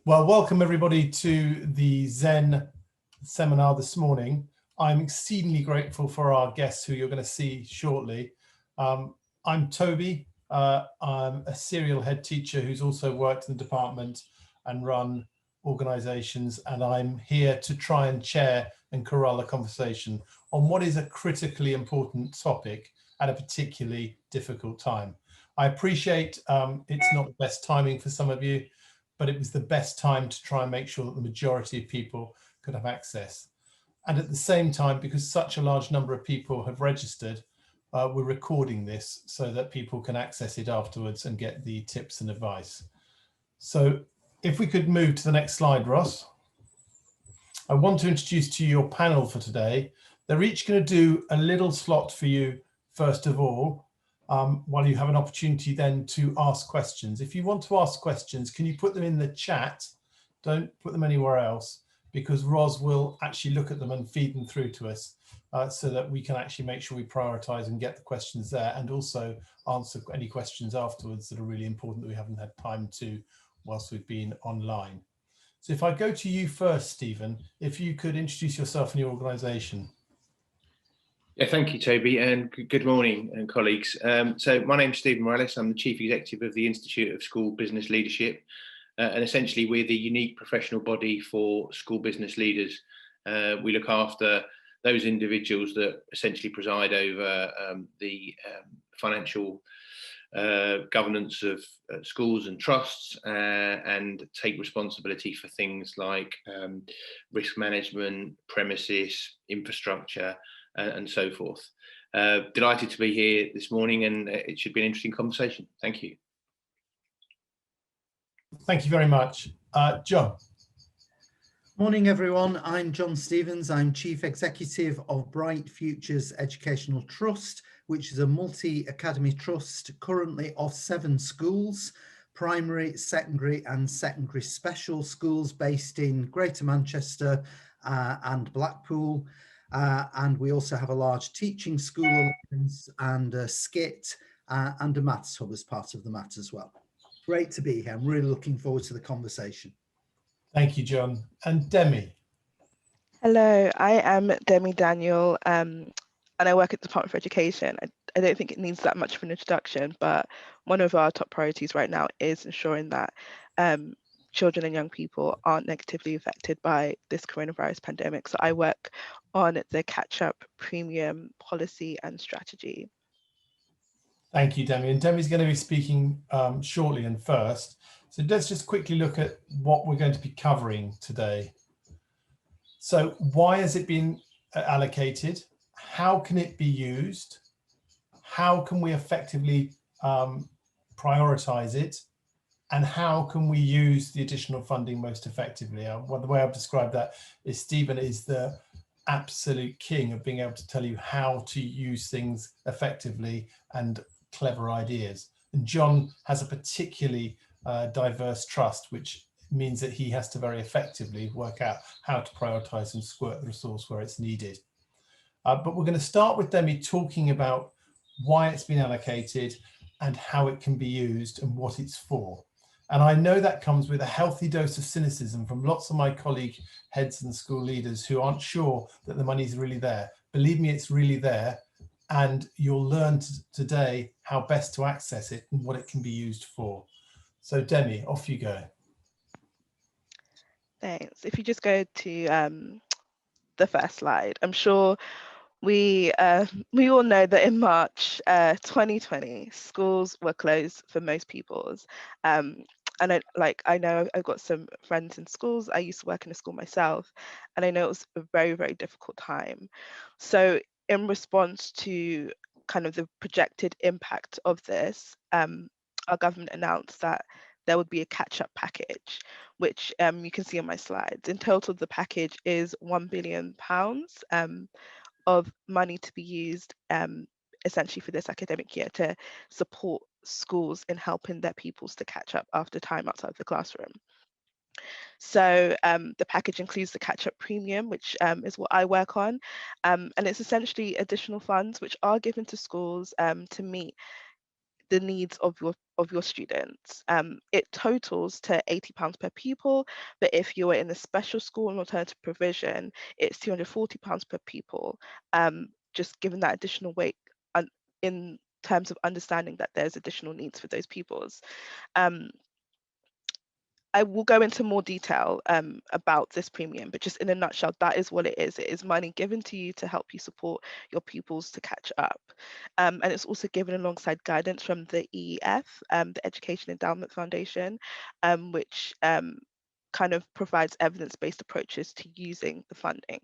Well, welcome everybody to the Zen seminar this morning. I'm exceedingly grateful for our guests who you're going to see shortly. I'm Toby. I'm a serial head teacher who's also worked in the department and run organisations, and I'm here to try and chair and corral a conversation on what is a critically important topic at a particularly difficult time. I appreciate it's not the best timing for some of you, but it was the best time to try and make sure that the majority of people could have access. And at the same time, because such a large number of people have registered, we're recording this so that people can access it afterwards and get the tips and advice. So if we could move to the next slide, Ross. I want to introduce to you your panel for today. They're each going to do a little slot for you, first of all, while you have an opportunity then to ask questions. If you want to ask questions, can you put them in the chat? Don't put them anywhere else, because Ros will actually look at them and feed them through to us so that we can actually make sure we prioritize and get the questions there, and also answer any questions afterwards that are really important that we haven't had time to whilst we've been online. So if I go to you first, Stephen, if you could introduce yourself and your organisation. Yeah, thank you, Toby, and good morning, colleagues. So my name's Stephen Morales. I'm the Chief Executive of the Institute of School Business Leadership, and essentially we're the unique professional body for school business leaders. We look after those individuals that essentially preside over the financial governance of schools and trusts, and take responsibility for things like risk management, premises, infrastructure, and so forth. Delighted to be here this morning, and it should be an interesting conversation. Thank you. Thank you very much. John. Morning, everyone. I'm John Stevens. I'm Chief Executive of Bright Futures Educational Trust, which is a multi-academy trust currently of 7 schools, primary, secondary and secondary special schools based in Greater Manchester and Blackpool. And we also have a large teaching school alliance and a skit and a maths hub as part of the mat as well. Great to be here. I'm really looking forward to the conversation. Thank you, John. And Demi. Hello, I am Demi Daniel, and I work at the Department for Education. I don't think it needs that much of an introduction, but one of our top priorities right now is ensuring that children and young people aren't negatively affected by this coronavirus pandemic. So I work on the catch-up premium policy and strategy. Thank you, Demi. And Demi's going to be speaking shortly and first. So let's just quickly look at what we're going to be covering today. So why has it been allocated? How can it be used? How can we effectively prioritize it? And how can we use the additional funding most effectively? Well, the way I've described that is Stephen is the absolute king of being able to tell you how to use things effectively and clever ideas. And John has a particularly diverse trust, which means that he has to very effectively work out how to prioritize and squirt the resource where it's needed. But we're going to start with Demi talking about why it's been allocated and how it can be used and what it's for. And I know that comes with a healthy dose of cynicism from lots of my colleague heads and school leaders who aren't sure that the money's really there. Believe me, it's really there. And you'll learn today how best to access it and what it can be used for. So Demi, off you go. Thanks. If you just go to the first slide, I'm sure we all know that in March 2020, schools were closed for most pupils. And I know I've got some friends in schools. I used to work in a school myself, and I know it was a very, very difficult time. So in response to kind of the projected impact of this, our government announced that there would be a catch-up package, which you can see on my slides. In total, the package is £1 billion of money to be used essentially for this academic year to support schools in helping their pupils to catch up after time outside the classroom. So the package includes the catch-up premium, which is what I work on, and it's essentially additional funds which are given to schools to meet the needs of your students. It totals to £80 per pupil, but if you are in a special school and alternative provision, it's £240 per pupil, just given that additional weight in terms of understanding that there's additional needs for those pupils. I will go into more detail about this premium, but just in a nutshell, that is what it is. It is money given to you to help you support your pupils to catch up. And it's also given alongside guidance from the EEF, the Education Endowment Foundation, which kind of provides evidence-based approaches to using the funding.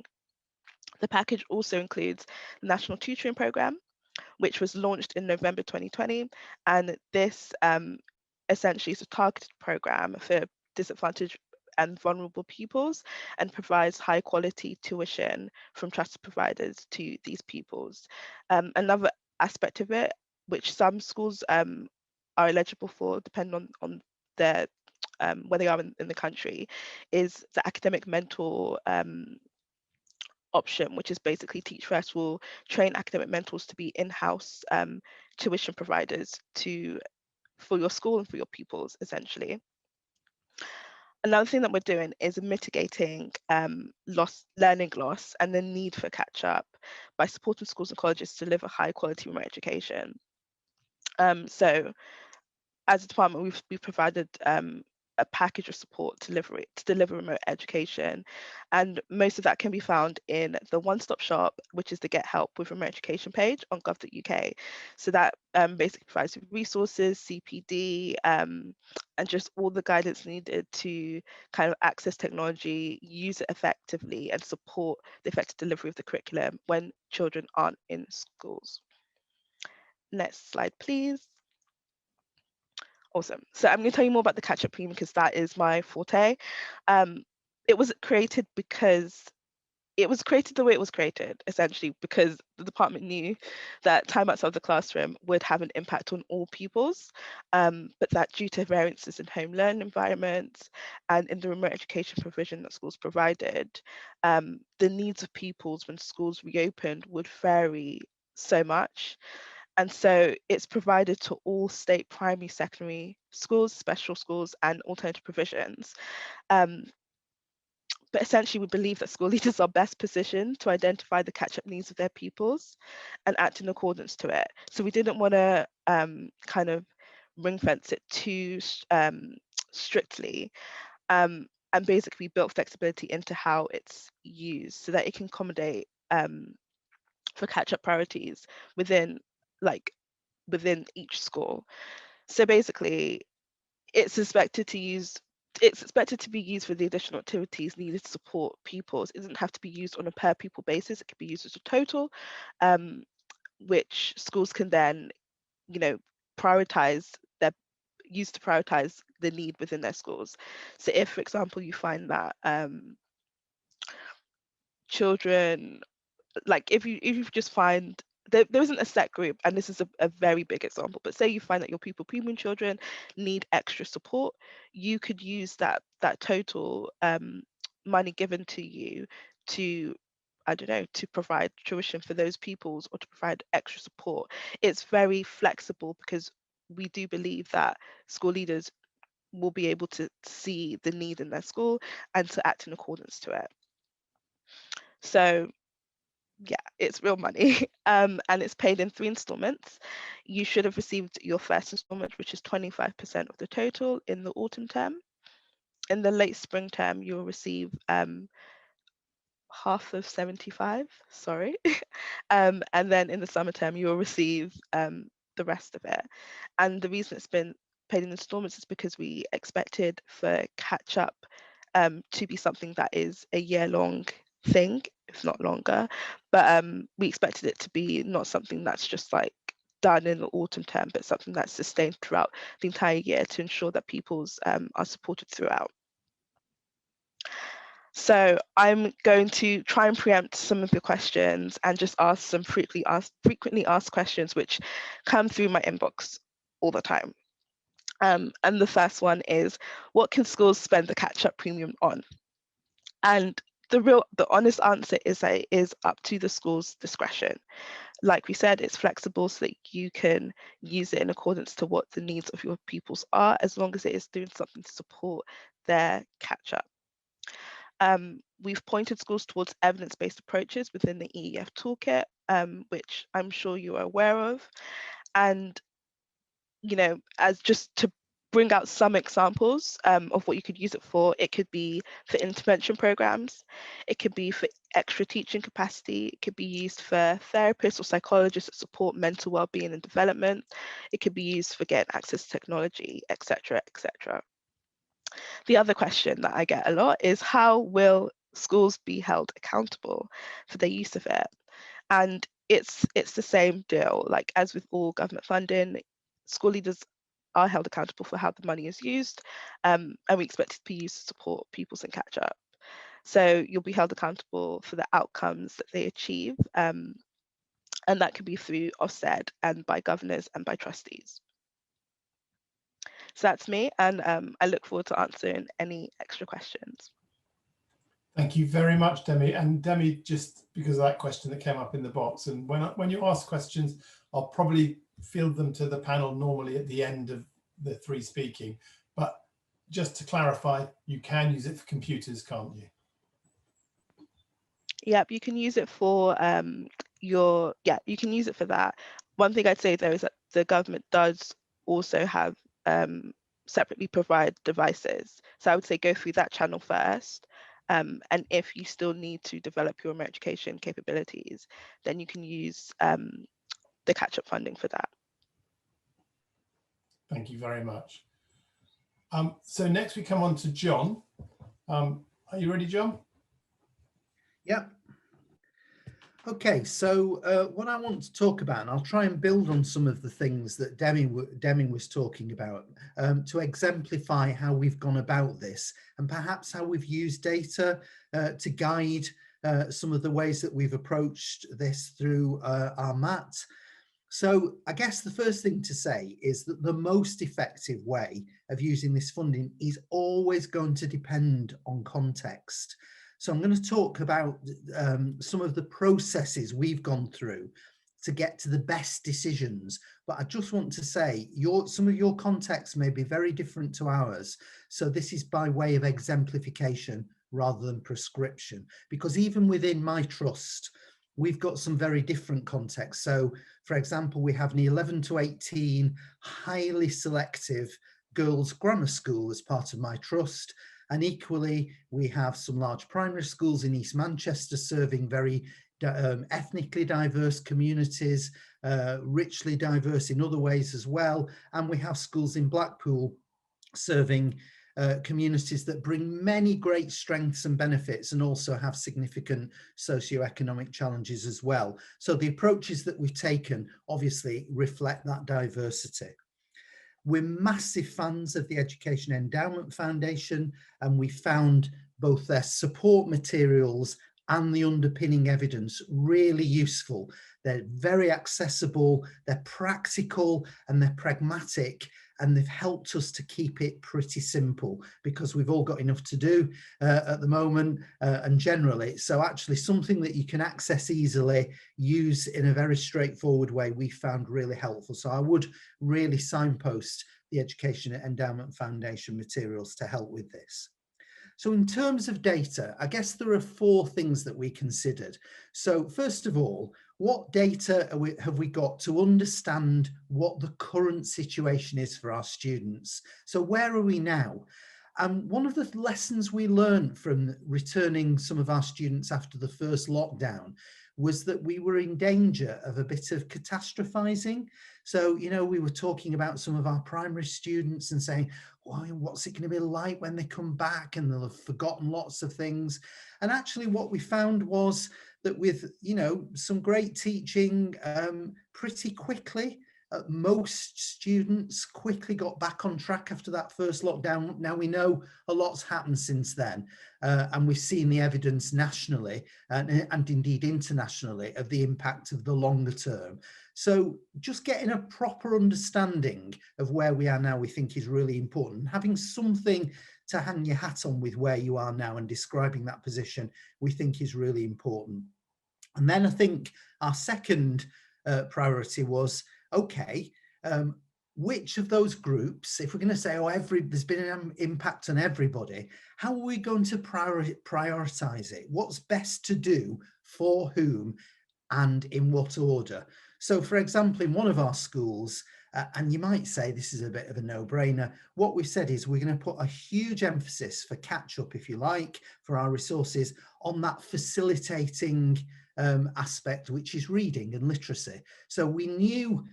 The package also includes the National Tutoring Programme, which was launched in November 2020. And this essentially is a targeted programme for disadvantaged and vulnerable pupils and provides high quality tuition from trusted providers to these pupils. Another aspect of it, which some schools are eligible for, depending on their where they are in the country, is the academic mentor option, which is basically Teach First will train academic mentors to be in-house tuition providers for your school and for your pupils, essentially. Another thing that we're doing is mitigating learning loss and the need for catch-up by supporting schools and colleges to deliver high-quality remote education. So as a department, we've provided a package of support to deliver remote education, and most of that can be found in the one-stop shop, which is the Get Help with Remote Education page on gov.uk. So that basically provides resources, CPD, and just all the guidance needed to kind of access technology, use it effectively, and support the effective delivery of the curriculum when children aren't in schools. Next slide, please. Awesome. So I'm going to tell you more about the catch-up premium because that is my forte. It was created because it was created the way it was created, essentially, because the department knew that time outside of the classroom would have an impact on all pupils, but that due to variances in home learning environments and in the remote education provision that schools provided, the needs of pupils when schools reopened would vary so much. And so it's provided to all state primary, secondary schools, special schools, and alternative provisions. But essentially, we believe that school leaders are best positioned to identify the catch-up needs of their pupils and act in accordance to it. So we didn't want to kind of ring fence it too strictly, and basically built flexibility into how it's used so that it can accommodate for catch-up priorities within each school. So basically, it's expected to be used for the additional activities needed to support pupils. It doesn't have to be used on a per pupil basis. It could be used as a total, which schools can then, prioritize use to prioritize the need within their schools. So if, for example, you find that children, like if you just find there isn't a set group, and this is a very big example, but say you find that your pupil premium children need extra support, you could use that total money given to you to, I don't know, to provide tuition for those pupils or to provide extra support. It's very flexible because we do believe that school leaders will be able to see the need in their school and to act in accordance to it. So yeah, it's real money, and it's paid in 3 installments. You should have received your first installment, which is 25% of the total, in the autumn term. In the late spring term, you'll receive half of 75, sorry. And then in the summer term, you'll receive the rest of it. And the reason it's been paid in installments is because we expected for catch up to be something that is a year-long thing, if not longer, but we expected it to be not something that's just like done in the autumn term, but something that's sustained throughout the entire year to ensure that pupils are supported throughout. So I'm going to try and preempt some of your questions and just ask some frequently asked questions which come through my inbox all the time. And the first one is, what can schools spend the catch-up premium on? And the honest answer is that it is up to the school's discretion. Like we said, it's flexible so that you can use it in accordance to what the needs of your pupils are, as long as it is doing something to support their catch-up. We've pointed schools towards evidence-based approaches within the EEF toolkit, which I'm sure you are aware of. And, you know, as just to bring out some examples of what you could use it for, it could be for intervention programs, it could be for extra teaching capacity, it could be used for therapists or psychologists that support mental well-being and development, it could be used for getting access to technology, etc., etc. The other question that I get a lot is, how will schools be held accountable for their use of it? And it's the same deal. Like, as with all government funding, school leaders are held accountable for how the money is used, and we expect it to be used to support pupils and catch up. So you'll be held accountable for the outcomes that they achieve, and that can be through Ofsted and by governors and by trustees. So that's me, and I look forward to answering any extra questions. Thank you very much, Demi. And Demi, just because of that question that came up in the box, and when you ask questions, I'll probably field them to the panel normally at the end of the three speaking. But just to clarify, you can use it for computers, can't you? Yep, you can use it for you can use it for that. One thing I'd say though is that the government does also have separately provide devices. So I would say go through that channel first. And if you still need to develop your remote education capabilities, then you can use the catch-up funding for that. Thank you very much. So next we come on to John. Are you ready, John? Yep. Okay, so what I want to talk about, and I'll try and build on some of the things that Demi was talking about to exemplify how we've gone about this, and perhaps how we've used data to guide some of the ways that we've approached this through our MAT. So I guess the first thing to say is that the most effective way of using this funding is always going to depend on context. So I'm going to talk about some of the processes we've gone through to get to the best decisions. But I just want to say some of your contexts may be very different to ours. So this is by way of exemplification rather than prescription, because even within my trust, we've got some very different contexts. So for example, we have an 11 to 18 highly selective girls' grammar school as part of my trust. And equally, we have some large primary schools in East Manchester serving very ethnically diverse communities, richly diverse in other ways as well. And we have schools in Blackpool serving communities that bring many great strengths and benefits and also have significant socioeconomic challenges as well. So the approaches that we've taken obviously reflect that diversity. We're massive fans of the Education Endowment Foundation, and we found both their support materials and the underpinning evidence really useful. They're very accessible, they're practical, and they're pragmatic, and they've helped us to keep it pretty simple because we've all got enough to do at the moment and generally. So actually something that you can access easily, use in a very straightforward way, we found really helpful. So I would really signpost the Education Endowment Foundation materials to help with this. So in terms of data, I guess there are 4 things that we considered. So first of all, what data have we got to understand what the current situation is for our students? So where are we now? And one of the lessons we learned from returning some of our students after the first lockdown was that we were in danger of a bit of catastrophizing. So, you know, we were talking about some of our primary students and saying, well, what's it going to be like when they come back, and they'll have forgotten lots of things. And actually what we found was that with, you know, some great teaching pretty quickly, most students quickly got back on track after that first lockdown. Now we know a lot's happened since then, and we've seen the evidence nationally and indeed internationally of the impact of the longer term. So just getting a proper understanding of where we are now, we think is really important. Having something to hang your hat on with where you are now and describing that position, we think is really important. And then I think our second priority was, okay, which of those groups, if we're going to say, oh, there's been an impact on everybody, how are we going to prioritize it? What's best to do for whom and in what order? So, for example, in one of our schools, and you might say this is a bit of a no-brainer, what we've said is we're going to put a huge emphasis for catch-up, if you like, for our resources on that facilitating aspect, which is reading and literacy. So we knew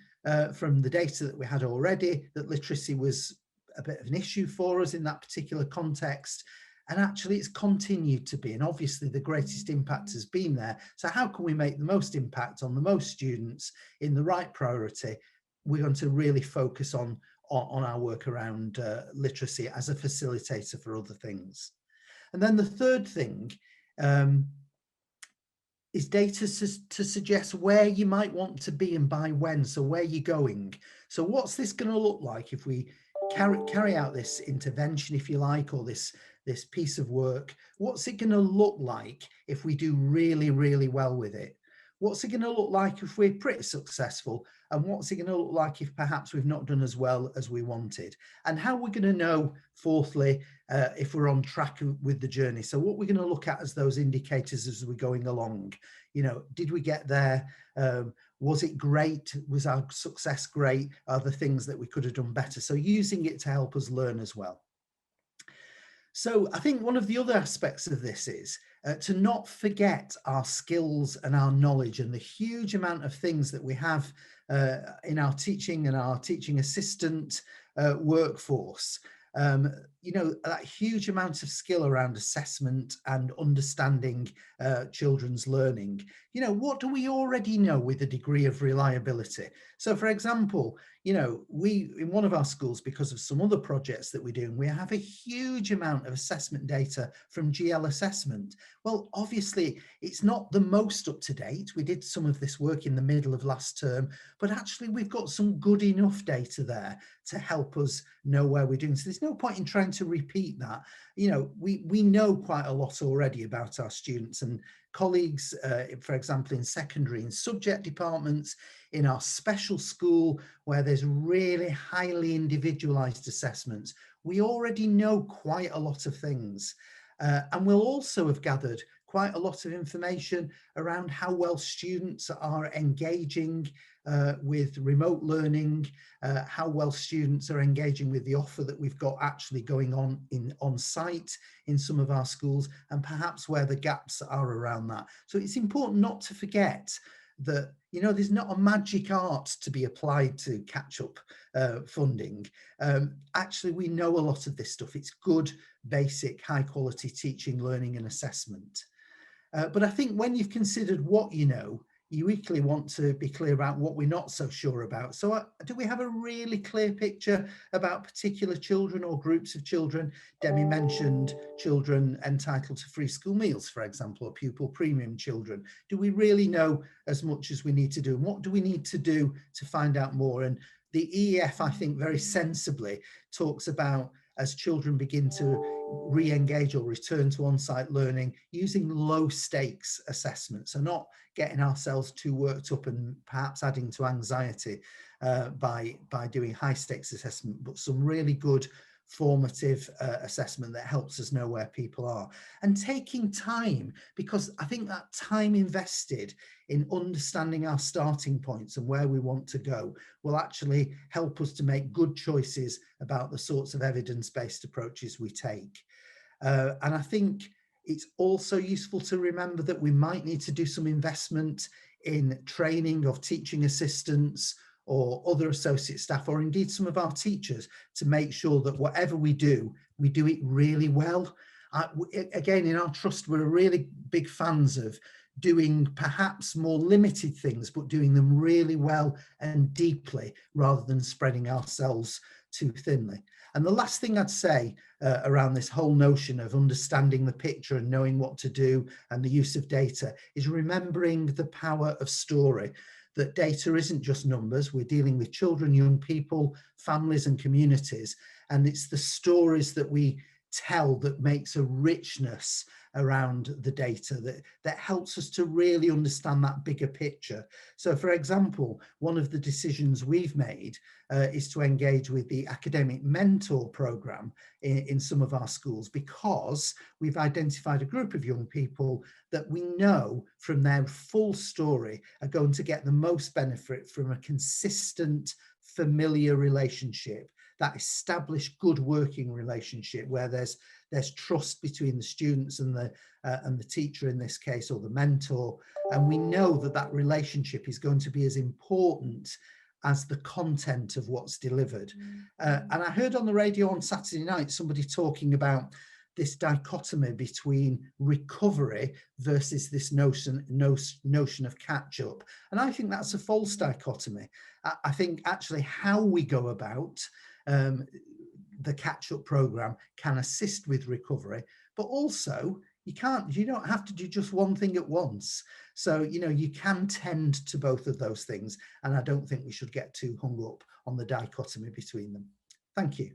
from the data that we had already that literacy was a bit of an issue for us in that particular context. And actually it's continued to be, and obviously the greatest impact has been there. So how can we make the most impact on the most students in the right priority? We're going to really focus on our work around literacy as a facilitator for other things. And then the third thing is data to suggest where you might want to be and by when, so where you're going. So what's this going to look like if we carry out this intervention, if you like, or this piece of work? What's it going to look like if we do really, really well with it? What's it going to look like if we're pretty successful? And what's it going to look like if perhaps we've not done as well as we wanted? And how we're going to know, fourthly, if we're on track with the journey. So what we're going to look at as those indicators as we're going along. You know, did we get there? Was it great? Was our success great? Are there things that we could have done better? So using it to help us learn as well. So I think one of the other aspects of this is to not forget our skills and our knowledge and the huge amount of things that we have in our teaching and our teaching assistant workforce. You know, that huge amount of skill around assessment and understanding children's learning. You know, what do we already know with a degree of reliability? So, for example, you know, we, in one of our schools, because of some other projects that we're doing, we have a huge amount of assessment data from GL assessment. Well, obviously, it's not the most up to date. We did some of this work in the middle of last term, but actually we've got some good enough data there to help us know where we're doing. So there's no point in trying to repeat that. You know, we know quite a lot already about our students and colleagues, for example, in secondary, in subject departments, in our special school, where there's really highly individualized assessments. We already know quite a lot of things. And we'll also have gathered quite a lot of information around how well students are engaging with remote learning, how well students are engaging with the offer that we've got actually going on site in some of our schools, and perhaps where the gaps are around that. So it's important not to forget that, you know, there's not a magic art to be applied to catch-up funding. Actually, we know a lot of this stuff. It's good, basic, high-quality teaching, learning and assessment. But I think when you've considered what you know, you equally want to be clear about what we're not so sure about. So do we have a really clear picture about particular children or groups of children? Demi mentioned children entitled to free school meals, for example, or pupil premium children. Do we really know as much as we need to do? And what do we need to do to find out more? And the EEF, I think, very sensibly talks about, as children begin to re-engage or return to on-site learning, using low stakes assessments, so not getting ourselves too worked up and perhaps adding to anxiety by doing high stakes assessment, but some really good formative assessment that helps us know where people are, and taking time, because I think that time invested in understanding our starting points and where we want to go will actually help us to make good choices about the sorts of evidence-based approaches we take. And I think it's also useful to remember that we might need to do some investment in training of teaching assistants or other associate staff, or indeed some of our teachers, to make sure that whatever we do it really well. Again, in our trust, we're really big fans of doing perhaps more limited things, but doing them really well and deeply, rather than spreading ourselves too thinly. And the last thing I'd say around this whole notion of understanding the picture and knowing what to do and the use of data is remembering the power of story. That data isn't just numbers. We're dealing with children, young people, families and communities. And it's the stories that we tell that makes a richness around the data that helps us to really understand that bigger picture. So for example, one of the decisions we've made is to engage with the academic mentor program in some of our schools, because we've identified a group of young people that we know from their full story are going to get the most benefit from a consistent, familiar relationship, that established good working relationship where there's trust between the students and the teacher in this case, or the mentor. And we know that that relationship is going to be as important as the content of what's delivered. And I heard on the radio on Saturday night somebody talking about this dichotomy between recovery versus this notion of catch up. And I think that's a false dichotomy. I think actually how we go about the catch-up program can assist with recovery, but also you don't have to do just one thing at once. So, you can tend to both of those things. And I don't think we should get too hung up on the dichotomy between them. Thank you.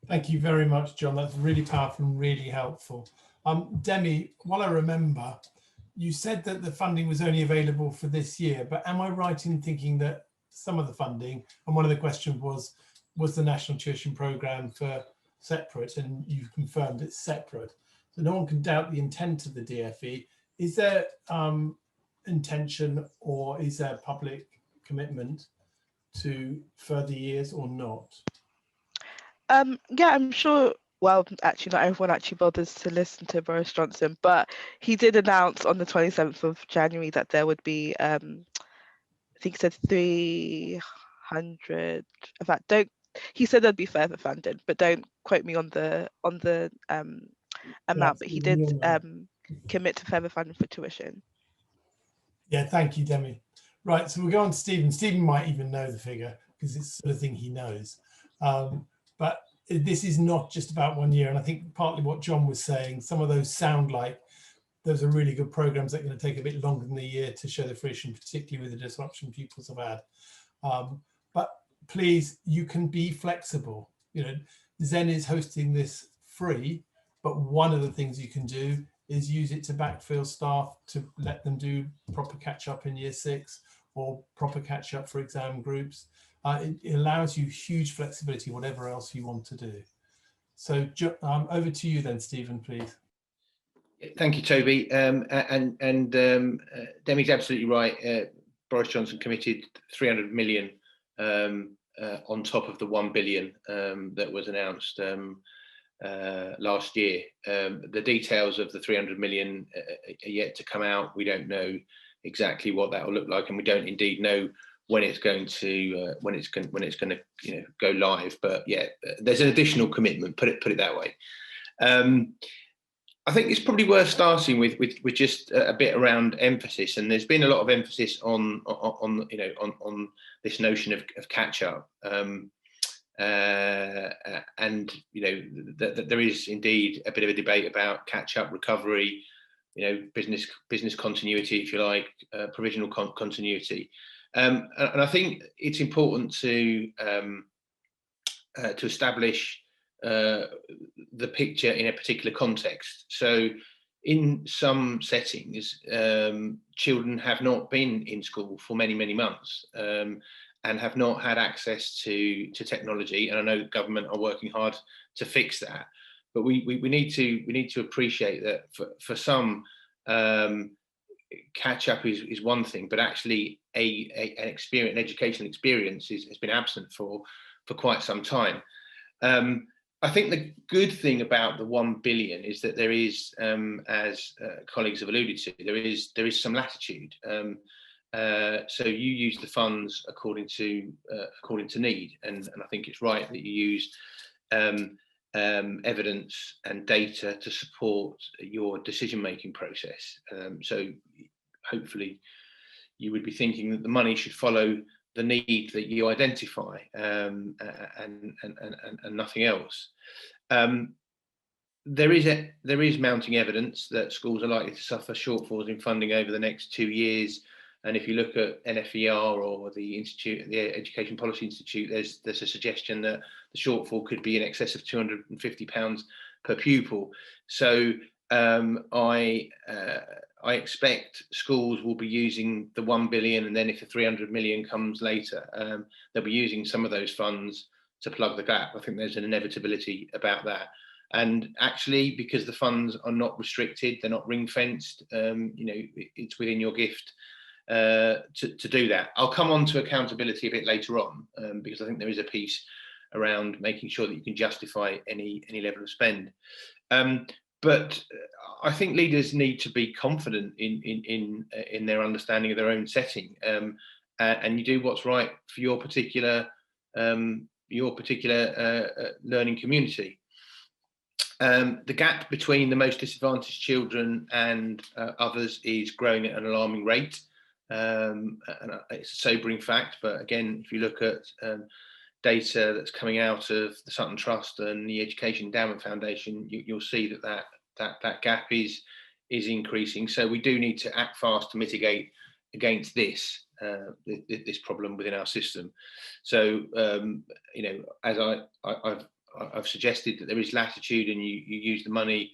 Thank you very much, John. That's really powerful and really helpful. Demi, while I remember, you said that the funding was only available for this year, but am I right in thinking that some of the funding, and one of the questions was the National Tuition Programme for separate, and you've confirmed it's separate. So no one can doubt the intent of the DFE. Is there intention, or is there public commitment to further years or not? Yeah, I'm sure. Well, actually, not everyone actually bothers to listen to Boris Johnson, but he did announce on the 27th of January that there would be, I think he said 300. In fact, he said there'd be further funding, but don't quote me on the amount. But he did commit to further funding for tuition. Yeah, thank you, Demi. Right, so we'll go on to Stephen. Stephen might even know the figure because it's the sort of thing he knows. But this is not just about 1 year. And I think partly what John was saying, some of those sound like those are really good programs that are going to take a bit longer than a year to show the fruition, particularly with the disruption pupils have had. But please, you can be flexible. Zen is hosting this free, but one of the things you can do is use it to backfill staff to let them do proper catch up in year 6 or proper catch up for exam groups. It allows you huge flexibility, whatever else you want to do. So over to you then, Stephen, please. Thank you, Toby. Demi's absolutely right. Boris Johnson committed 300 million on top of the 1 billion that was announced last year. The details of the 300 million are yet to come out. We don't know exactly what that will look like, and we don't indeed know when it's going to go live. But yeah, there's an additional commitment. Put it that way. I think it's probably worth starting with just a bit around emphasis, and there's been a lot of emphasis on this notion of catch up, and that there is indeed a bit of a debate about catch up, recovery, business continuity, if you like, provisional continuity. And I think it's important to establish the picture in a particular context. So in some settings, children have not been in school for many months and have not had access to technology. And I know government are working hard to fix that, but we need to appreciate that for some, catch up is one thing, but actually an educational experience has been absent for quite some time. I think the good thing about the 1 billion is that there is, as colleagues have alluded to, there is some latitude. So you use the funds according to need, and I think it's right that you use evidence and data to support your decision-making process. So hopefully you would be thinking that the money should follow the need that you identify, and nothing else. There is mounting evidence that schools are likely to suffer shortfalls in funding over the next 2 years And if you look at NFER or the Institute, the Education Policy Institute, there's a suggestion that the shortfall could be in excess of £250 per pupil. So I expect schools will be using the 1 billion, and then if the 300 million comes later, they'll be using some of those funds to plug the gap. I think there's an inevitability about that. And actually, because the funds are not restricted, they're not ring fenced, it's within your gift to do that. I'll come on to accountability a bit later on, because I think there is a piece around making sure that you can justify any level of spend. But I think leaders need to be confident in their understanding of their own setting, and you do what's right for your particular learning community. The gap between the most disadvantaged children and others is growing at an alarming rate. And it's a sobering fact, but again, if you look at data that's coming out of the Sutton Trust and the Education Endowment Foundation, you'll see that gap is increasing. So we do need to act fast to mitigate against this problem within our system. So as I've suggested, that there is latitude, and you use the money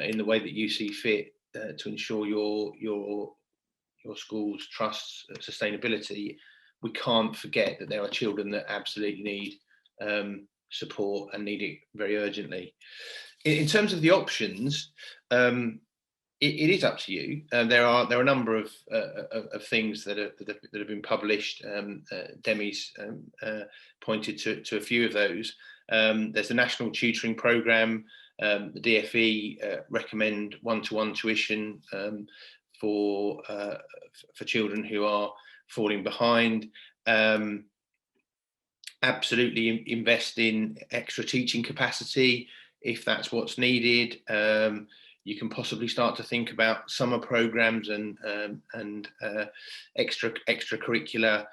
in the way that you see fit to ensure your school's trust sustainability. We can't forget that there are children that absolutely need support and need it very urgently. In terms of the options, it is up to you. There are a number of things that have been published. Demi's pointed to a few of those. There's the National Tutoring Programme. The DFE recommend one-to-one tuition for children who are falling behind. Absolutely invest in extra teaching capacity if that's what's needed. You can possibly start to think about summer programs and extracurricular.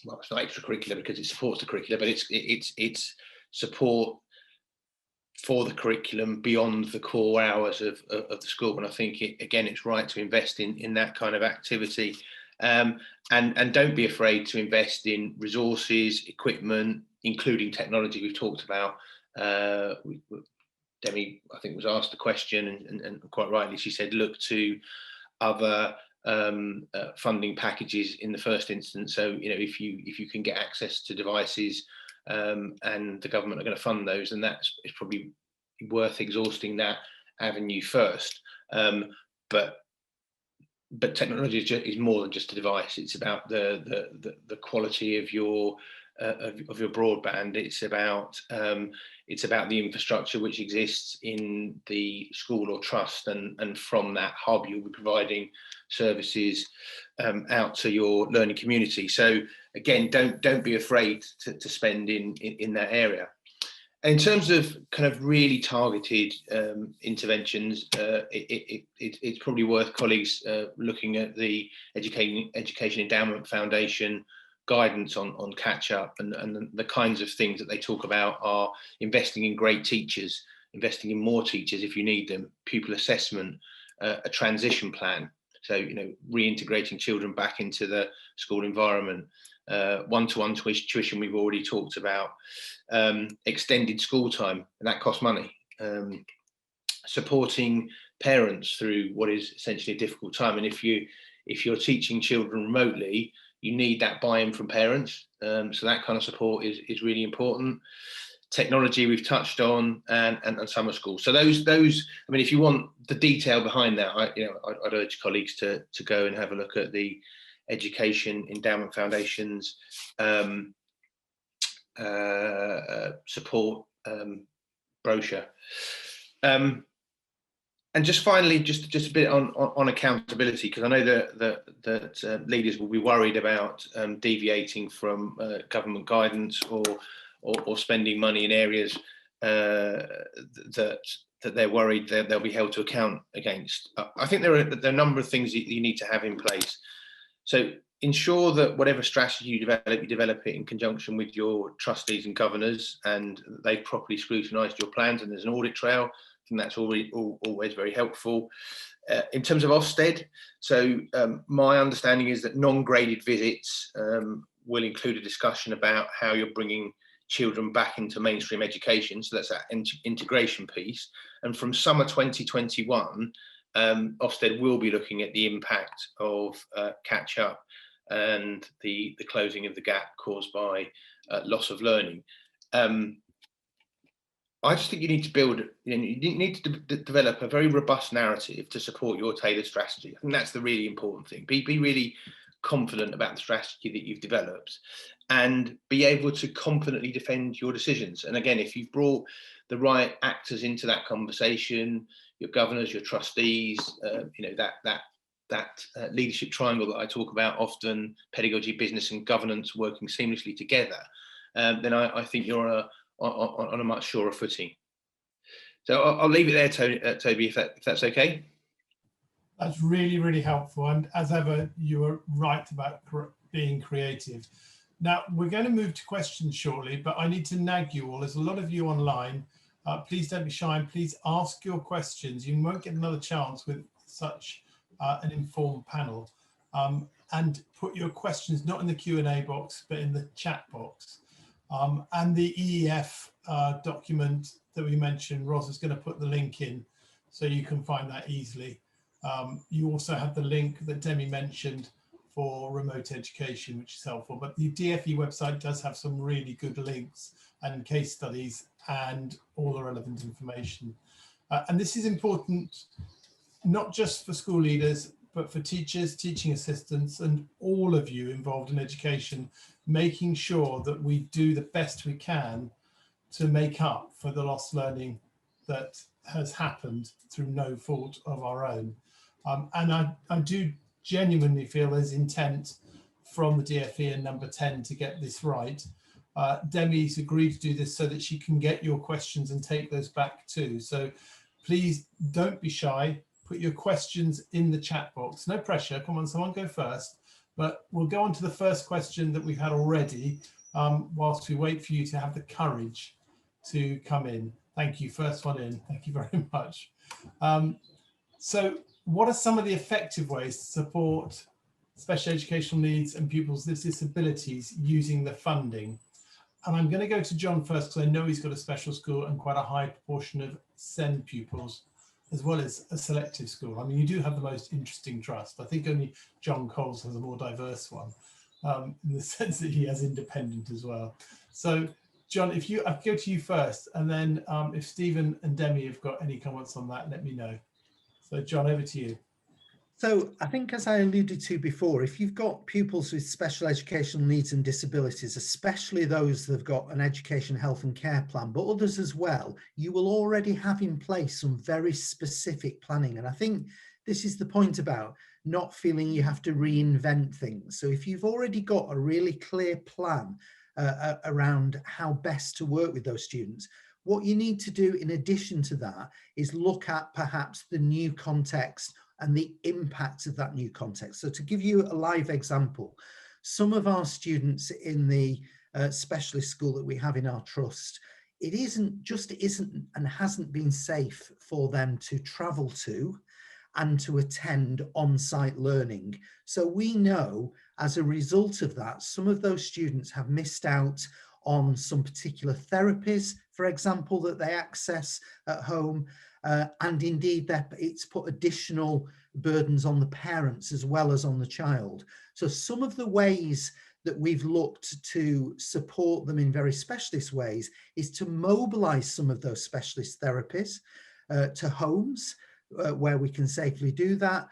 Well, it's not extracurricular because it supports the curriculum, but it's support for the curriculum beyond the core hours of the school. And I think it's right to invest in that kind of activity, and don't be afraid to invest in resources, equipment, including technology. We've talked about. Demi, I think, was asked the question, and quite rightly, she said, look to other funding packages in the first instance. So, if you can get access to devices and the government are going to fund those, then it's probably worth exhausting that avenue first. But technology is more than just a device. It's about the quality of your broadband. It's about the infrastructure which exists in the school or trust, and from that hub you'll be providing services out to your learning community. So again, don't be afraid to spend in that area. In terms of kind of really targeted interventions, it's probably worth colleagues looking at the Education Endowment Foundation guidance on catch up, and the kinds of things that they talk about are investing in great teachers, investing in more teachers if you need them, pupil assessment, a transition plan. So, reintegrating children back into the school environment, one-to-one tuition we've already talked about, extended school time, and that costs money, supporting parents through what is essentially a difficult time. And if you're teaching children remotely, you need that buy-in from parents. So that kind of support is really important. Technology we've touched on, and summer school. So those. I mean, if you want the detail behind that, I'd urge colleagues to go and have a look at the Education Endowment Foundation's support brochure. And just finally, just a bit on accountability, because I know that leaders will be worried about deviating from government guidance or spending money in areas that they're worried that they'll be held to account against. I think there are a number of things that you need to have in place. So ensure that whatever strategy you develop it in conjunction with your trustees and governors, and they've properly scrutinised your plans, and there's an audit trail. I think that's always very helpful. In terms of Ofsted, so my understanding is that non-graded visits will include a discussion about how you're bringing children back into mainstream education. So that's that integration piece. And from summer 2021, Ofsted will be looking at the impact of catch up and the closing of the gap caused by loss of learning. I just think you need to build, you need to develop a very robust narrative to support your tailored strategy. I think that's the really important thing. Be really confident about the strategy that you've developed and be able to confidently defend your decisions. And again, if you've brought the right actors into that conversation, your governors, your trustees, that leadership triangle that I talk about often, pedagogy, business and governance working seamlessly together, then I think you're on a much surer footing. So I'll leave it there, Toby, if that's okay. That's really, really helpful. And as ever, you were right about being creative. Now, we're going to move to questions shortly, but I need to nag you all. There's a lot of you online. Please don't be shy and please ask your questions. You won't get another chance with such an informed panel. And put your questions not in the Q&A box, but in the chat box. And the EEF document that we mentioned, Ros is going to put the link in so you can find that easily. You also have the link that Demi mentioned for remote education, which is helpful. But the DFE website does have some really good links and case studies and all the relevant information. And this is important, not just for school leaders, but for teachers, teaching assistants, and all of you involved in education, making sure that we do the best we can to make up for the lost learning that has happened through no fault of our own. And I do genuinely feel there's intent from the DFE and number 10 to get this right. Demi's agreed to do this so that she can get your questions and take those back too. So please don't be shy. Put your questions in the chat box. No pressure. Come on, someone go first. But we'll go on to the first question that we've had already whilst we wait for you to have the courage to come in. Thank you. First one in. Thank you very much. So what are some of the effective ways to support special educational needs and pupils with disabilities using the funding? And I'm going to go to John first because I know he's got a special school and quite a high proportion of SEND pupils, as well as a selective school. I mean, you do have the most interesting trust. I think only John Coles has a more diverse one in the sense that he has independent as well. So John, if you, I'll go to you first, and then if Stephen and Demi have got any comments on that, let me know. So John, over to you. So I think, as I alluded to before, if you've got pupils with special educational needs and disabilities, especially those that have got an education, health and care plan, but others as well, you will already have in place some very specific planning. And I think this is the point about not feeling you have to reinvent things. So if you've already got a really clear plan around how best to work with those students, what you need to do in addition to that is look at perhaps the new context and the impact of that new context. So to give you a live example, some of our students in the specialist school that we have in our trust, it isn't and hasn't been safe for them to travel to and to attend on-site learning. So we know as a result of that, some of those students have missed out on some particular therapies, for example, that they access at home. And indeed, it's put additional burdens on the parents as well as on the child. So some of the ways that we've looked to support them in very specialist ways is to mobilize some of those specialist therapies to homes where we can safely do that,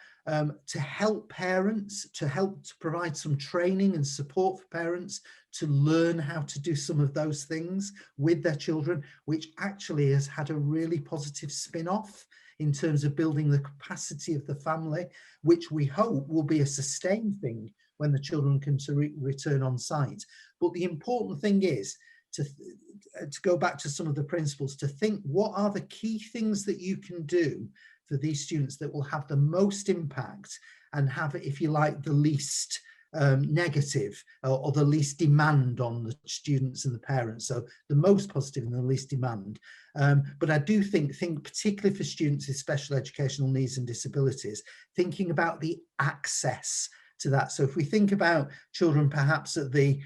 to help parents, to provide some training and support for parents to learn how to do some of those things with their children, which actually has had a really positive spin-off in terms of building the capacity of the family, which we hope will be a sustained thing when the children can return on site. But the important thing is to go back to some of the principles, to think what are the key things that you can do for these students that will have the most impact and have, if you like, the least negative, or the least demand on the students and the parents. So the most positive and the least demand. But I do think particularly for students with special educational needs and disabilities, thinking about the access to that. So if we think about children perhaps at the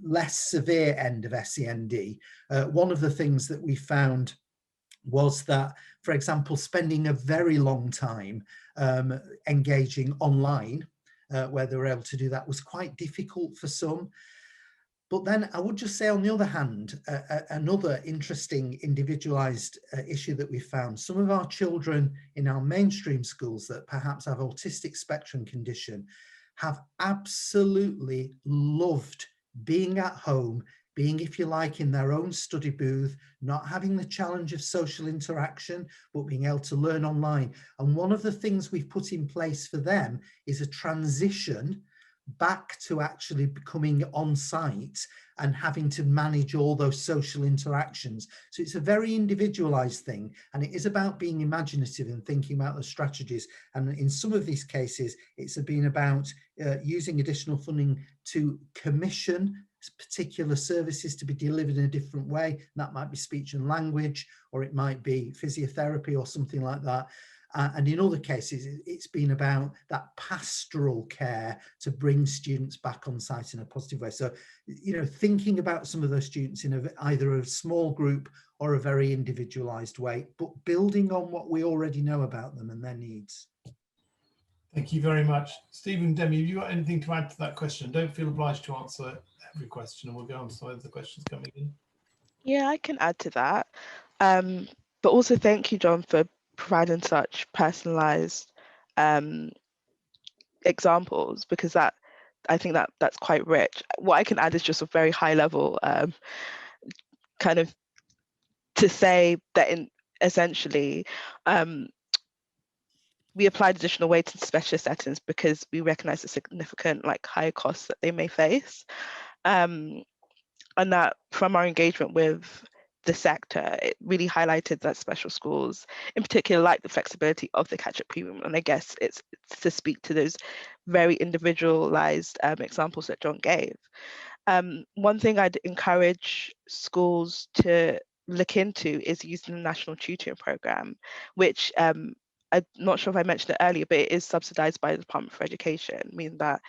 less severe end of SEND, one of the things that we found was that, for example, spending a very long time engaging online, where they were able to do that, was quite difficult for some. But then I would just say, on the other hand, another interesting individualized issue that we found, some of our children in our mainstream schools that perhaps have autistic spectrum condition have absolutely loved being at home, being, if you like, in their own study booth, not having the challenge of social interaction, but being able to learn online. And one of the things we've put in place for them is a transition back to actually becoming on site and having to manage all those social interactions. So it's a very individualized thing, and it is about being imaginative and thinking about the strategies. And in some of these cases, it's been about using additional funding to commission particular services to be delivered in a different way. That might be speech and language, or it might be physiotherapy or something like that. And in other cases, it's been about that pastoral care to bring students back on site in a positive way. So, you know, thinking about some of those students in either a small group or a very individualized way, but building on what we already know about them and their needs. Thank you very much. Stephen, Demi, have you got anything to add to that question? Don't feel obliged to answer every question, and we'll go on to some of the questions coming in. Yeah, I can add to that. But also thank you, John, for providing such personalized examples, because that, I think that's quite rich. What I can add is just a very high level kind of to say that essentially we applied additional weight in specialist settings because we recognize the significant higher costs that they may face. And that from our engagement with the sector, it really highlighted that special schools in particular like the flexibility of the catch-up premium. And I guess it's to speak to those very individualized examples that John gave. One thing I'd encourage schools to look into is using the National Tutoring Programme, which I'm not sure if I mentioned it earlier, but it is subsidised by the Department for Education, meaning that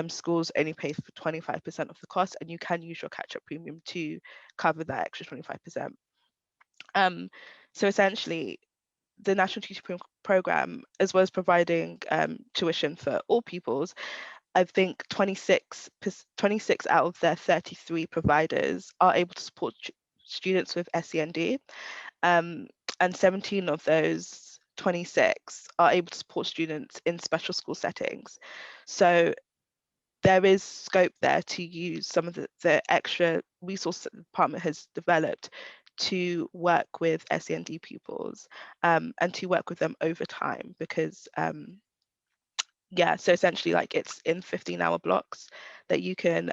schools only pay for 25% of the cost, and you can use your catch-up premium to cover that extra 25%. So essentially, the National Tutoring Programme, as well as providing tuition for all pupils, I think 26 out of their 33 providers are able to support students with SEND, and 17 of those 26 are able to support students in special school settings. So there is scope there to use some of the extra resources that the department has developed to work with SEND pupils and to work with them over time, because yeah, so essentially it's in 15-hour blocks that you can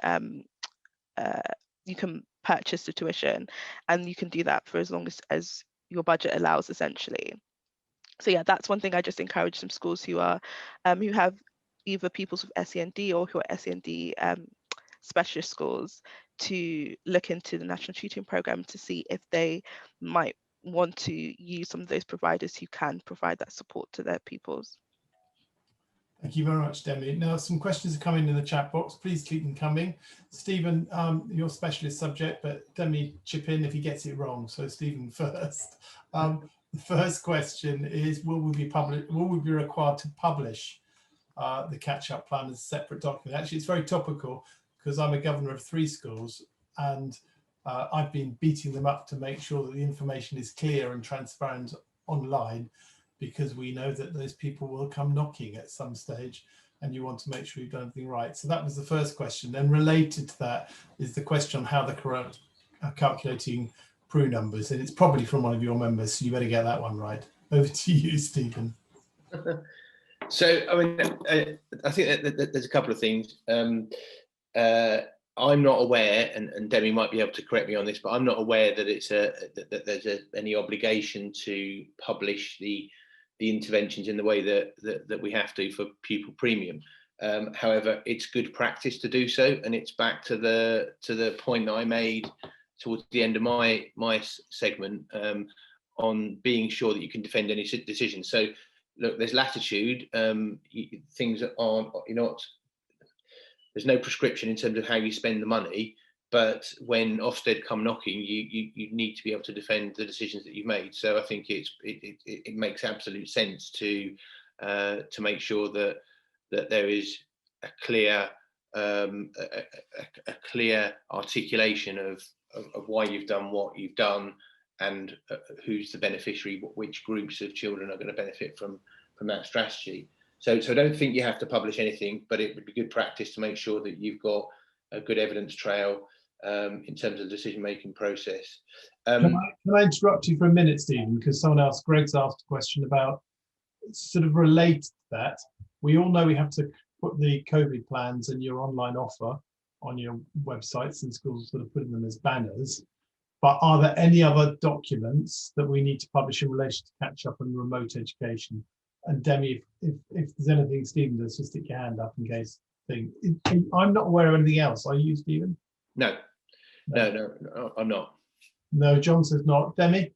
purchase the tuition, and you can do that for as long as your budget allows, essentially. So yeah, that's one thing I just encourage some schools who are who have either pupils with SEND or who are SEND specialist schools to look into the National Tutoring Programme to see if they might want to use some of those providers who can provide that support to their pupils. Thank you very much, Demi. Now, some questions are coming in the chat box. Please keep them coming. Stephen, your specialist subject, but Demi, chip in if he gets it wrong. So Stephen first. The first question is, will we be required to publish the catch-up plan as a separate document? Actually, it's very topical because I'm a governor of 3 schools, and I've been beating them up to make sure that the information is clear and transparent online, because we know that those people will come knocking at some stage, and you want to make sure you've done everything right. So that was the first question. Then related to that is the question on how they're calculating PRU numbers, and it's probably from one of your members, so you better get that one right. Over to you, Stephen. So, I mean, I think that there's a couple of things. I'm not aware, and Demi might be able to correct me on this, but I'm not aware that that there's any obligation to publish the interventions in the way that we have to for pupil premium. However, it's good practice to do so, and it's back to the point that I made towards the end of my segment on being sure that you can defend any decision. So, look, there's latitude. Things aren't, there's no prescription in terms of how you spend the money. But when Ofsted come knocking, you need to be able to defend the decisions that you've made. So I think it makes absolute sense to make sure that there is a clear articulation of why you've done what you've done, and who's the beneficiary, which groups of children are going to benefit from that strategy. So I don't think you have to publish anything, but it would be good practice to make sure that you've got a good evidence trail in terms of the decision-making process. Can I interrupt you for a minute, Stephen? Because someone else, Greg's asked a question about sort of related to that. We all know we have to put the COVID plans and your online offer on your websites, and schools sort of putting them as banners. But are there any other documents that we need to publish in relation to catch up and remote education? And Demi, if there's anything Stephen does, just stick your hand up in case thing. I'm not aware of anything else. Are you, Stephen? No, I'm not. No, John says not. Demi?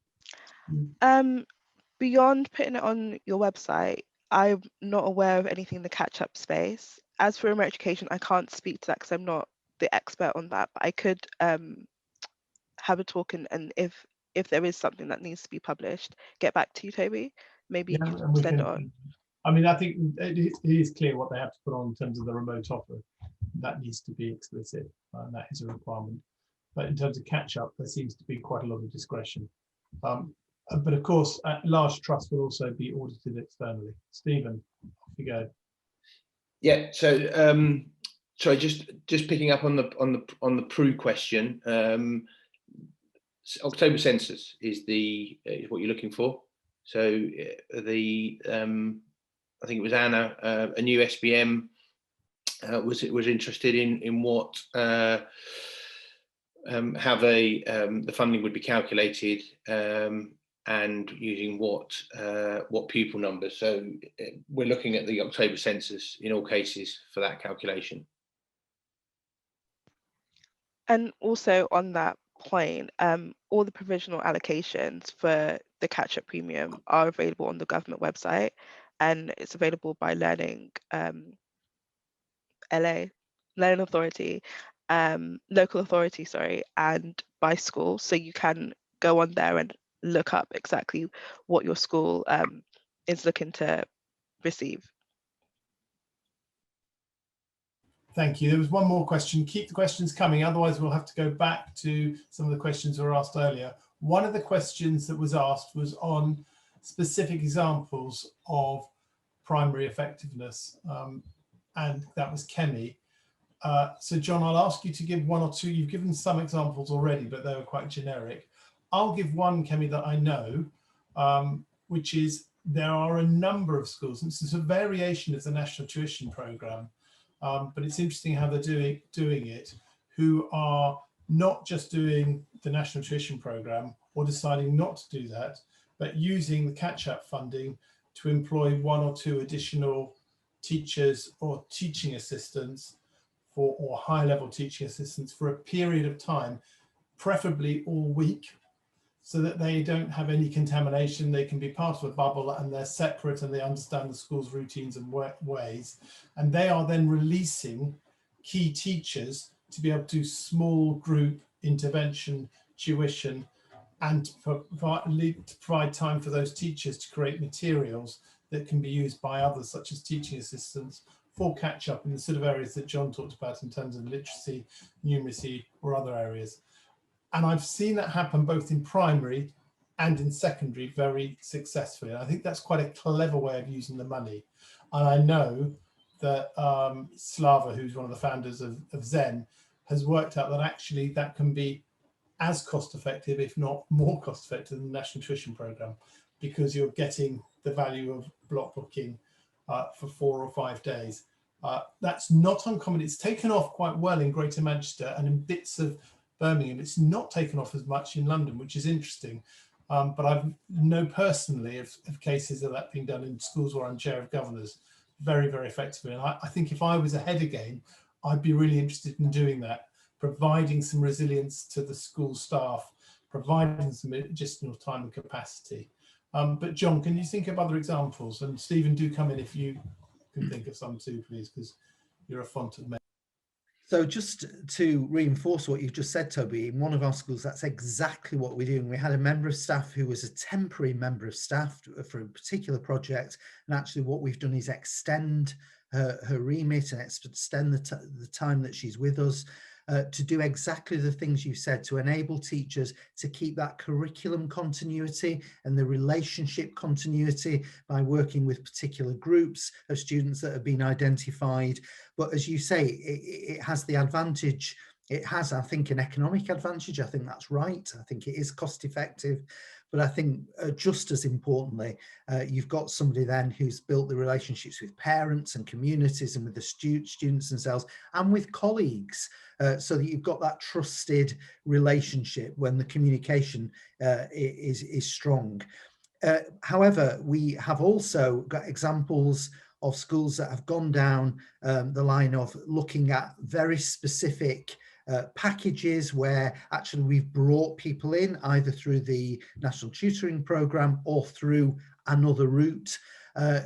Beyond putting it on your website, I'm not aware of anything in the catch-up space. As for remote education, I can't speak to that because I'm not the expert on that, but I could have a talk, and if there is something that needs to be published, get back to you, Toby. Maybe you can send it on. I mean, I think it is clear what they have to put on in terms of the remote offer. That needs to be explicit, and that is a requirement. But in terms of catch-up, there seems to be quite a lot of discretion. But of course, large trusts will also be audited externally. Stephen, off you go. Yeah. So, sorry, just picking up on the PRU question. October census is what you're looking for. So I think it was Anna, a new SBM, was interested in what how the funding would be calculated, and using what pupil numbers. So we're looking at the October census in all cases for that calculation. And also on that point, all the provisional allocations for the catch-up premium are available on the government website, and it's available by Learning Authority, local authority, sorry, and by school. So you can go on there and look up exactly what your school is looking to receive. Thank you. There was one more question. Keep the questions coming, otherwise we'll have to go back to some of the questions that were asked earlier. One of the questions that was asked was on specific examples of primary effectiveness, and that was Kemi. So John, I'll ask you to give one or two. You've given some examples already, but they were quite generic. I'll give one, Kemi, that I know, which is there are a number of schools, and this is a variation of the national tuition programme, but it's interesting how they're doing it, who are not just doing the national tuition programme or deciding not to do that, but using the catch-up funding to employ one or two additional teachers or teaching assistants or high-level teaching assistants for a period of time, preferably all week, so that they don't have any contamination. They can be part of a bubble and they're separate and they understand the school's routines and ways. And they are then releasing key teachers to be able to do small group intervention, tuition, and to provide time for those teachers to create materials that can be used by others, such as teaching assistants, for catch up in the sort of areas that John talked about in terms of literacy, numeracy, or other areas. And I've seen that happen both in primary and in secondary very successfully. And I think that's quite a clever way of using the money. And I know that Slava, who's one of the founders of Zen, has worked out that actually that can be as cost effective, if not more cost effective than the national tuition programme, because you're getting the value of block booking for 4 or 5 days. That's not uncommon. It's taken off quite well in Greater Manchester and in bits of Birmingham. It's not taken off as much in London, which is interesting. but I know personally of cases of that being done in schools where I'm chair of governors very, very effectively. And I think if I was ahead again, I'd be really interested in doing that, providing some resilience to the school staff, providing some additional time and capacity. But John, can you think of other examples? And Stephen, do come in if you can think of some too, please, because you're a font of men. So just to reinforce what you've just said, Toby, in one of our schools, that's exactly what we're doing. We had a member of staff who was a temporary member of staff for a particular project. And actually what we've done is extend her remit and extend the time that she's with us to do exactly the things you said, to enable teachers to keep that curriculum continuity and the relationship continuity by working with particular groups of students that have been identified. But as you say, it has the advantage, it has, I think, an economic advantage. I think that's right. I think it is cost effective. But I think just as importantly, you've got somebody then who's built the relationships with parents and communities and with the students themselves and with colleagues, so that you've got that trusted relationship when the communication is strong. However, we have also got examples of schools that have gone down the line of looking at very specific packages where actually we've brought people in either through the National Tutoring Programme or through another route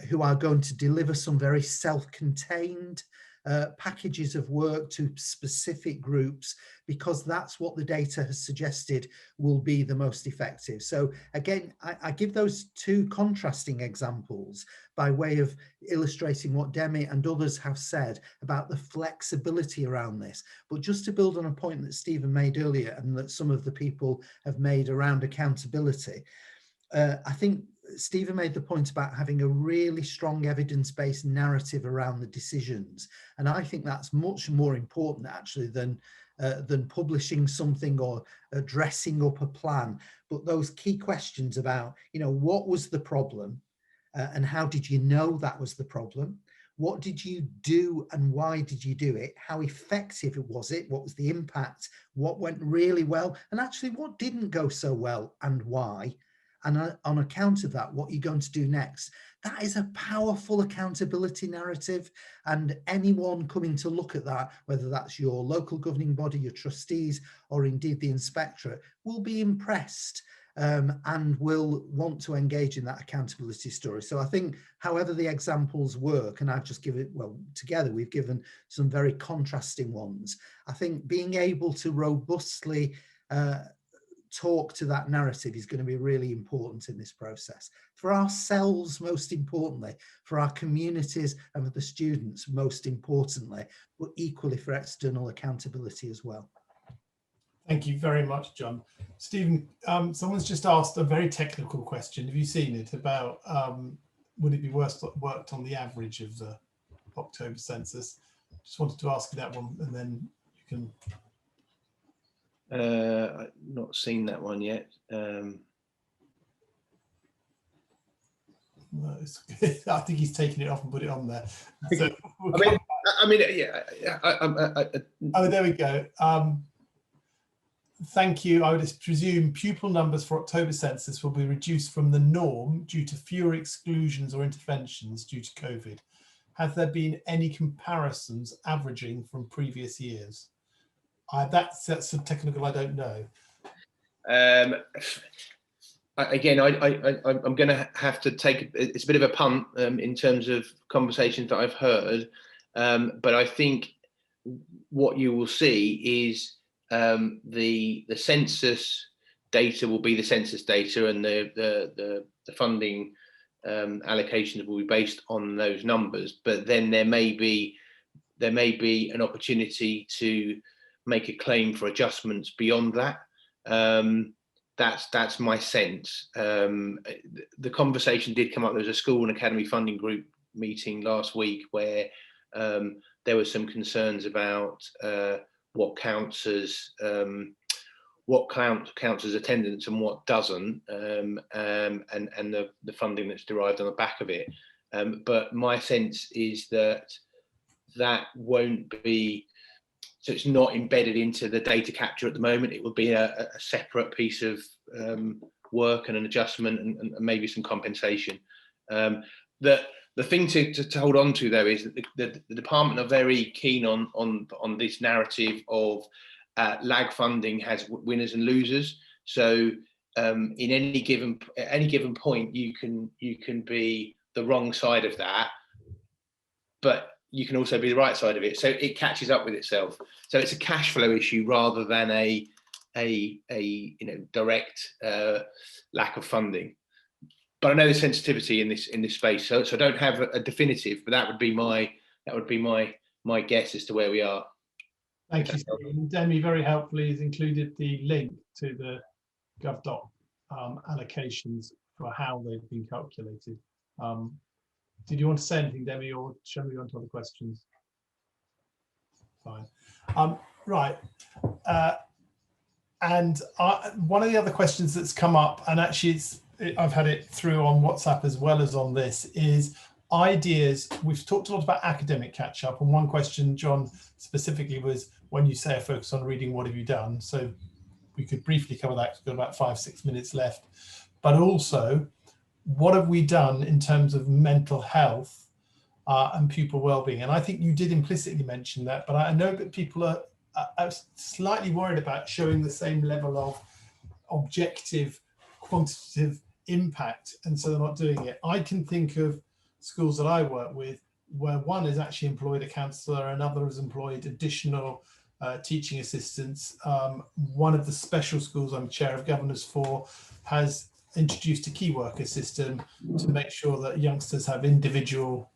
who are going to deliver some very self-contained packages of work to specific groups, because that's what the data has suggested will be the most effective. So again, I give those two contrasting examples by way of illustrating what Demi and others have said about the flexibility around this. But just to build on a point that Stephen made earlier and that some of the people have made around accountability, I think Stephen made the point about having a really strong evidence-based narrative around the decisions. And I think that's much more important actually than publishing something or dressing up a plan. But those key questions about, you know, what was the problem and how did you know that was the problem? What did you do and why did you do it? How effective was it? What was the impact? What went really well? And actually what didn't go so well and why? And on account of that, what you're going to do next. That is a powerful accountability narrative. And anyone coming to look at that, whether that's your local governing body, your trustees, or indeed the inspectorate, will be impressed and will want to engage in that accountability story. So I think however the examples work, and I've just given, well, together we've given some very contrasting ones. I think being able to robustly talk to that narrative is going to be really important in this process. For ourselves, most importantly, for our communities and for the students, most importantly, but equally for external accountability as well. Thank you very much, John. Stephen, someone's just asked a very technical question. Have you seen it about would it be worth worked on the average of the October census? Just wanted to ask you that one, and then you can. I've not seen that one yet. No, I think he's taken it off and put it on there. So oh, there we go. Thank you. I would presume pupil numbers for October census will be reduced from the norm due to fewer exclusions or interventions due to COVID. Have there been any comparisons averaging from previous years? That's so technical, I don't know. Again, I'm going to have to take, it's a bit of a punt in terms of conversations that I've heard, but I think what you will see is the census data will be the census data, and the funding allocations will be based on those numbers. But then there may be an opportunity to make a claim for adjustments beyond that. That's my sense. The conversation did come up. There was a school and academy funding group meeting last week where there were some concerns about what counts as attendance and what doesn't, and the funding that's derived on the back of it. But my sense is that won't be, so it's not embedded into the data capture at the moment. It would be a separate piece of work and an adjustment and maybe some compensation. The thing to hold on to though is that the department are very keen on this narrative of lag funding has winners and losers. So in any given point, you can be the wrong side of that, but you can also be the right side of it. So it catches up with itself. So it's a cash flow issue rather than a direct lack of funding. But I know the sensitivity in this space, so I don't have a definitive, but that would be my guess as to where we are. Thank you, Stephen. Demi very helpfully has included the link to the gov.doc allocations for how they've been calculated. Did you want to say anything, Demi, or shall we go on to other questions? Fine. Right. And one of the other questions that's come up, and actually I've had it through on WhatsApp as well as on this, is ideas. We've talked a lot about academic catch up, and one question, John, specifically was, when you say a focus on reading, what have you done? So we could briefly cover that, we've got about 5-6 minutes left. But also, what have we done in terms of mental health and pupil well-being? And I think you did implicitly mention that, but I know that people are slightly worried about showing the same level of objective, quantitative impact, and so they're not doing it. I can think of schools that I work with where one has actually employed a counsellor, another has employed additional teaching assistants. One of the special schools I'm chair of governors for has introduced a key worker system to make sure that youngsters have individual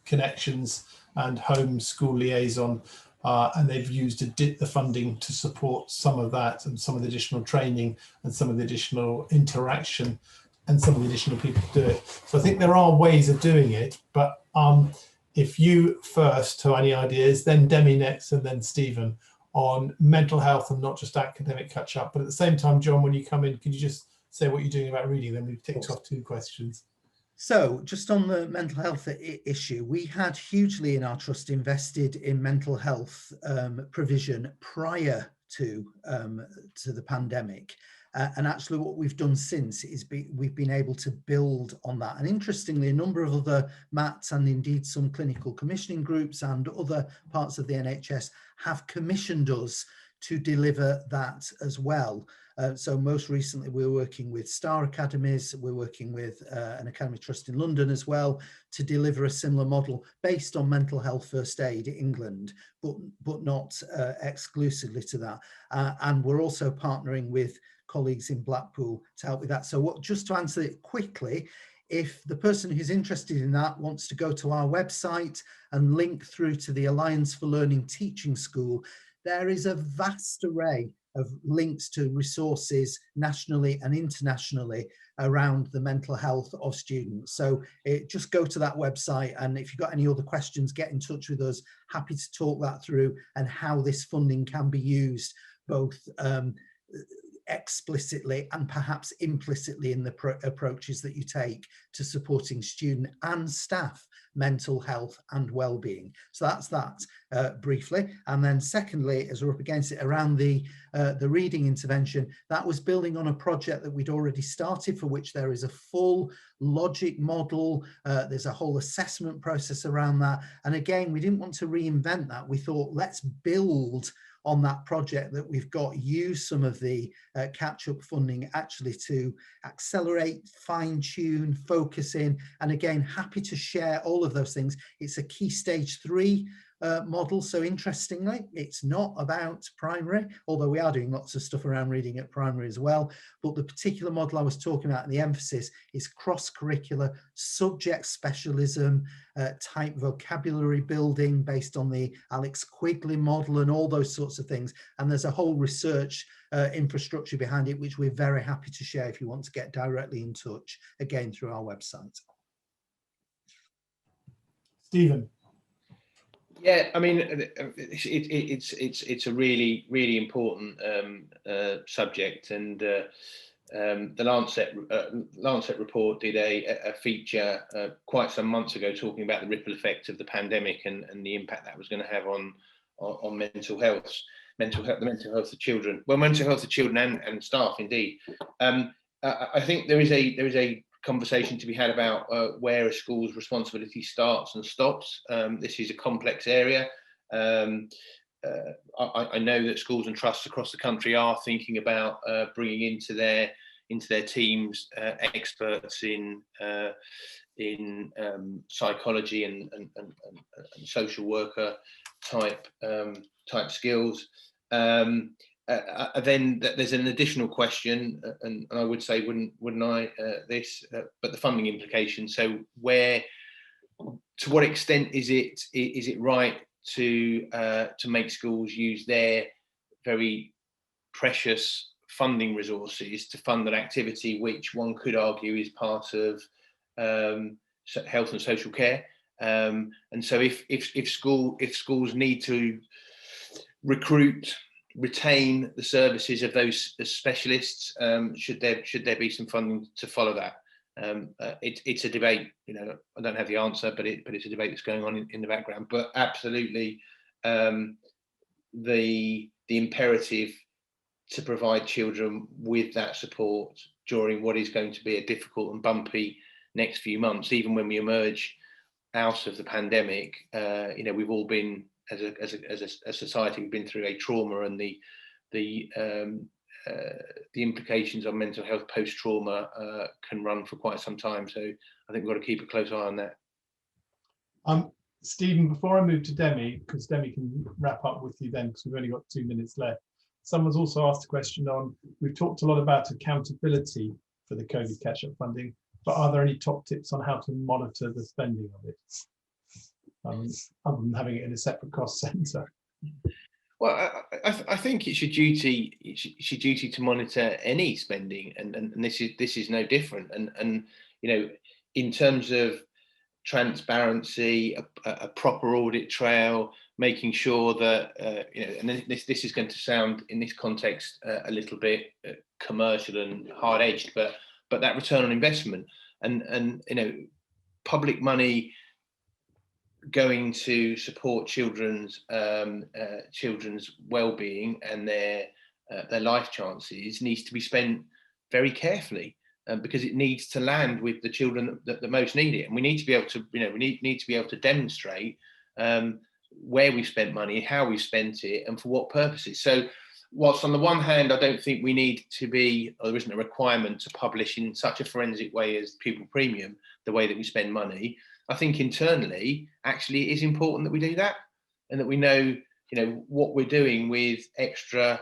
connections and home school liaison, and they've used the funding to support some of that and some of the additional training and some of the additional interaction and some of the additional people to do it. So I think there are ways of doing it, but if you first to any ideas, then Demi next, and then Stephen on mental health and not just academic catch up. But at the same time, John, when you come in, could you just say what you're doing about reading? Then we've ticked off 2 questions. So just on the mental health issue, we had hugely in our trust invested in mental health provision prior to the pandemic. And actually what we've done since is we've been able to build on that. And interestingly, a number of other MATs and indeed some clinical commissioning groups and other parts of the NHS have commissioned us to deliver that as well. So most recently we're working with Star Academies, we're working with an academy trust in London as well to deliver a similar model based on mental health first aid in England, but not exclusively to that. And we're also partnering with colleagues in Blackpool to help with that. So just to answer it quickly, if the person who's interested in that wants to go to our website and link through to the Alliance for Learning Teaching School, there is a vast array of links to resources nationally and internationally around the mental health of students. So just go to that website, and if you've got any other questions, get in touch with us. Happy to talk that through and how this funding can be used both explicitly and perhaps implicitly in the approaches that you take to supporting student and staff mental health and well-being. So that's that briefly. And then secondly, as we're up against it, around the reading intervention, that was building on a project that we'd already started, for which there is a full logic model. There's a whole assessment process around that. And again, we didn't want to reinvent that. We thought, let's build on that project that we've got, use some of the catch-up funding actually to accelerate, fine-tune, focus in, and again, happy to share all of those things. It's a key stage 3 model, so interestingly, it's not about primary, although we are doing lots of stuff around reading at primary as well. But the particular model I was talking about, and the emphasis is cross-curricular, subject specialism, type vocabulary building based on the Alex Quigley model and all those sorts of things. And there's a whole research infrastructure behind it, which we're very happy to share if you want to get directly in touch, again, through our website. Stephen. Yeah, I mean, it's a really important subject, and the Lancet report did a feature quite some months ago talking about the ripple effect of the pandemic and the impact that was going to have on mental health, the mental health of children. Well, mental health of children and staff indeed. I think there is a conversation to be had about where a school's responsibility starts and stops. This is a complex area. I know that schools and trusts across the country are thinking about bringing into their teams experts in psychology and social worker type skills. Then there's an additional question, and I would say, wouldn't I, but the funding implications. So to what extent is it right to make schools use their very precious funding resources to fund an activity which one could argue is part of health and social care? And so if schools need to retain the services of those specialists, should there be some funding to follow that? It's a debate. I don't have the answer, but it's a debate that's going on in the background. But absolutely, the imperative to provide children with that support during what is going to be a difficult and bumpy next few months, even when we emerge out of the pandemic. We've all been, as a society, we've been through a trauma, and the implications of mental health post-trauma can run for quite some time. So I think we've got to keep a close eye on that. Stephen, before I move to Demi, because Demi can wrap up with you then, because we've only got 2 minutes left. Someone's also asked a question on, we've talked a lot about accountability for the COVID catch-up funding, but are there any top tips on how to monitor the spending of it, other than having it in a separate cost centre? Well, I think it's your duty to monitor any spending, and this is no different. And in terms of transparency, a proper audit trail, making sure that and this is going to sound in this context a little bit commercial and hard-edged, but that return on investment and public money going to support children's well-being and their life chances needs to be spent very carefully, because it needs to land with the children that most need it, and we need to be able to need to be able to demonstrate where we've spent money, how we've spent it, and for what purposes. So whilst on the one hand I don't think we need to be, or there isn't a requirement to publish in such a forensic way as pupil premium the way that we spend money, I think internally actually it is important that we do that, and that we know what we're doing with extra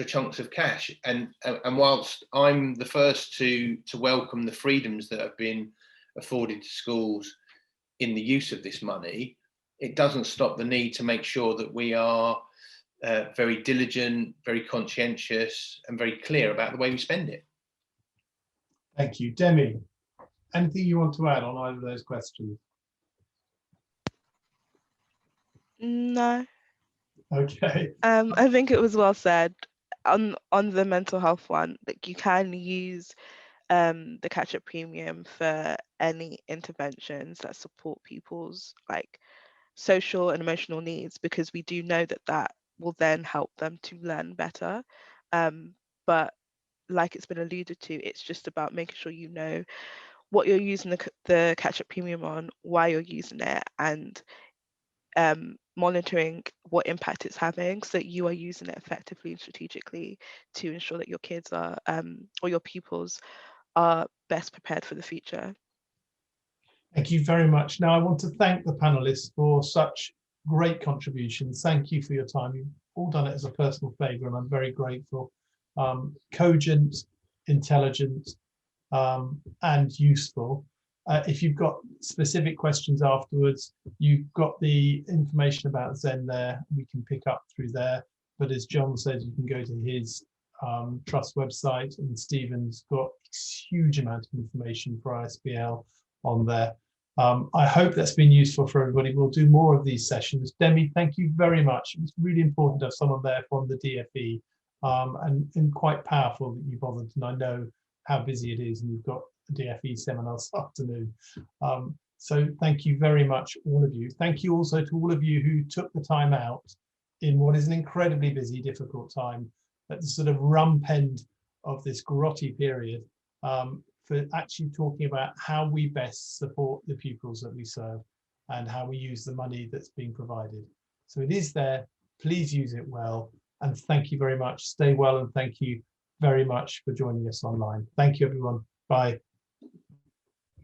chunks of cash. And whilst I'm the first to welcome the freedoms that have been afforded to schools in the use of this money, it doesn't stop the need to make sure that we are very diligent, very conscientious, and very clear about the way we spend it. Thank you. Demi, anything you want to add on either of those questions? No. Okay. I think it was well said. On the mental health one, like, you can use the catch-up premium for any interventions that support people's social and emotional needs, because we do know that will then help them to learn better. But like it's been alluded to, it's just about making sure you know what you're using the catch-up premium on, why you're using it, and monitoring what impact it's having, so that you are using it effectively and strategically to ensure that your kids are or your pupils are best prepared for the future. Thank you very much. Now I want to thank the panelists for such great contributions. Thank you for your time. You've all done it as a personal favour, and I'm very grateful. Cogent, intelligent, and useful. If you've got specific questions afterwards, you've got the information about Zen there. We can pick up through there. But as John said, you can go to his trust website, and Stephen's got a huge amount of information for ISBL on there. I hope that's been useful for everybody. We'll do more of these sessions. Demi, thank you very much. It's really important to have someone there from the DFE, and quite powerful that you bothered. And I know how busy it is, and you've got a DFE seminar this afternoon. So thank you very much, all of you. Thank you also to all of you who took the time out in what is an incredibly busy, difficult time at the sort of rump end of this grotty period for actually talking about how we best support the pupils that we serve and how we use the money that's being provided. So it is there. Please use it well. And thank you very much. Stay well, and thank you very much for joining us online. Thank you, everyone. Bye.